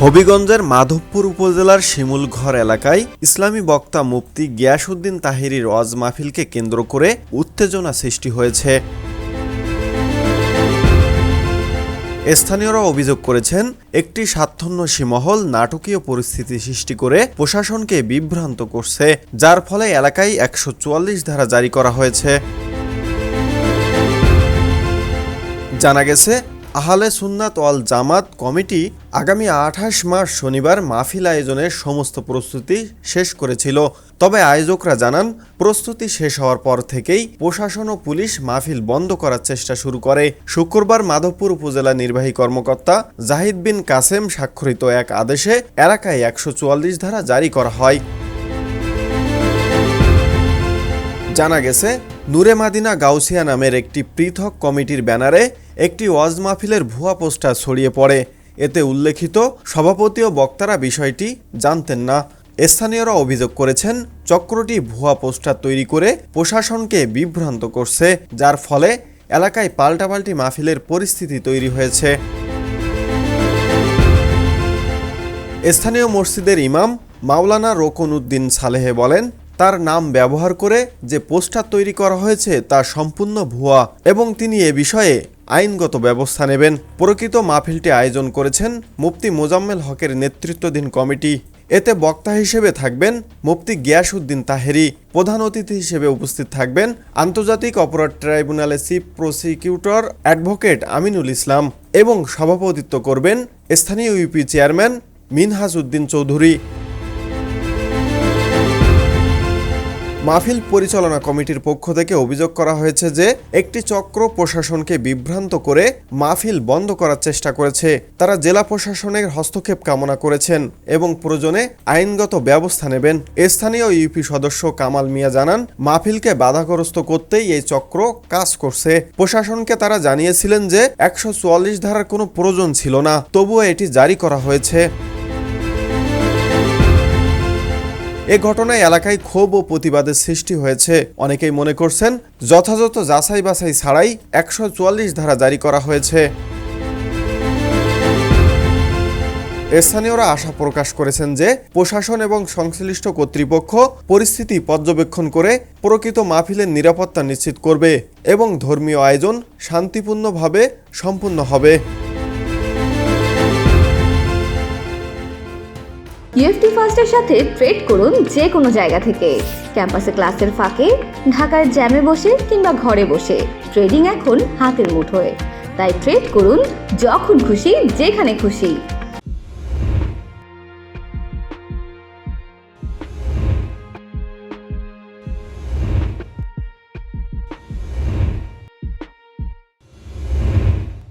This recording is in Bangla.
হবিগঞ্জের মাধবপুর উপজেলার শিমুলঘর এলাকায় ইসলামী বক্তা মুফতি গিয়াসউদ্দিন তাহেরীর ওয়াজ মাহফিলকে কেন্দ্র করে উত্তেজনা সৃষ্টি হয়েছে। স্থানীয়রা অভিযোগ করেছেন, একটি স্বার্থান্বেষী মহল নাটকীয় পরিস্থিতি সৃষ্টি করে প্রশাসনকে বিভ্রান্ত করছে, যার ফলে এলাকায় ১৪৪ ধারা জারি করা হয়েছে। জানা গেছে, আহলে সুন্নাত ওয়াল জামাত কমিটি আগামী ২৮ মার্চ শনিবার মাহফিল আয়োজনের সমস্ত প্রস্তুতি শেষ করেছিল। তবে আয়োজকরা জানান, প্রস্তুতি শেষ হওয়ার পর থেকেই প্রশাসন ও পুলিশ মাহফিল বন্ধ করার চেষ্টা শুরু করে। শুক্রবার মাধবপুর উপজেলা নির্বাহী কর্মকর্তা জাহিদ বিন কাসেম স্বাক্ষরিত এক আদেশে এলাকায় ১৪৪ ধারা জারি করা হয়। জানা গেছে, নূরে মাদিনা গাউসিয়া নামের একটি পৃথক কমিটির ব্যানারে একটি ওয়াজ মাহফিলের ভুয়া পোস্টার ছড়িয়ে পড়ে। এতে উল্লেখিত সভাপতি ও বক্তারা বিষয়টি জানতেন না। স্থানীয়রা অভিযোগ করেছেন, চক্রটি ভুয়া পোস্টার তৈরি করে প্রশাসনকে বিভ্রান্ত করছে, যার ফলে এলাকায় পাল্টাপাল্টি মাহফিলের পরিস্থিতি তৈরি হয়েছে। স্থানীয় মসজিদের ইমাম মাওলানা রোকন উদ্দিন সালেহ বলেন, তার নাম ব্যবহার করে যে পোস্টার তৈরি করা হয়েছে তা সম্পূর্ণ ভুয়া এবং তিনি এ বিষয়ে আইনগত ব্যবস্থা নেবেন। প্রকৃত মাহফিলটি আয়োজন করেছেন মুফতি মোজাম্মেল হকের নেতৃত্বাধীন কমিটি। এতে বক্তা হিসেবে থাকবেন মুফতি গিয়াসউদ্দিন তাহেরী। প্রধান অতিথি হিসেবে উপস্থিত থাকবেন আন্তর্জাতিক অপরাধ ট্রাইব্যুনালের chief prosecutor advocate Aminul Islam এবং সভাপতিত্ব করবেন স্থানীয় ইউপি চেয়ারম্যান মিনহাজ উদ্দিন চৌধুরী। মাহফিল পরিচালনা কমিটির পক্ষ থেকে অভিযোগ করা হয়েছে যে একটি চক্র প্রশাসনকে বিভ্রান্ত করে মাহফিল বন্ধ করার চেষ্টা করেছে। তারা জেলা প্রশাসনের হস্তক্ষেপ কামনা করেছেন এবং প্রয়োজনে আইনগত ব্যবস্থা নেবেন। স্থানীয় ইউপি সদস্য কামাল মিয়া জানান, মাহফিলকে বাধাগ্রস্ত করতেই এই চক্র কাজ করছে। প্রশাসনকে তারা জানিয়েছিলেন যে ১৪৪ ধারার কোনো প্রয়োজন ছিল না, তবুও এটি জারি করা হয়েছে। এ ঘটনায় এলাকায় ক্ষোভ ও প্রতিবাদের সৃষ্টি হয়েছে। অনেকেই মনে করছেন, যথাযথ যাচাই বাছাই ছাড়াই ১৪৪ ধারা জারি করা হয়েছে। স্থানীয়রা আশা প্রকাশ করেছেন যে প্রশাসন এবং সংশ্লিষ্ট কর্তৃপক্ষ পরিস্থিতি পর্যবেক্ষণ করে প্রকৃত মাহফিলের নিরাপত্তা নিশ্চিত করবে এবং ধর্মীয় আয়োজন শান্তিপূর্ণভাবে সম্পন্ন হবে। ইউএফটি ফার্স্টের সাথে ট্রেড করুন যে কোনো জায়গা থেকে। ক্যাম্পাসে ক্লাসের ফাঁকে, ঢাকার জ্যামে বসে কিংবা ঘরে বসে ট্রেডিং এখন হাতের মুঠোয়। তাই ট্রেড করুন যখন খুশি, যেখানে খুশি।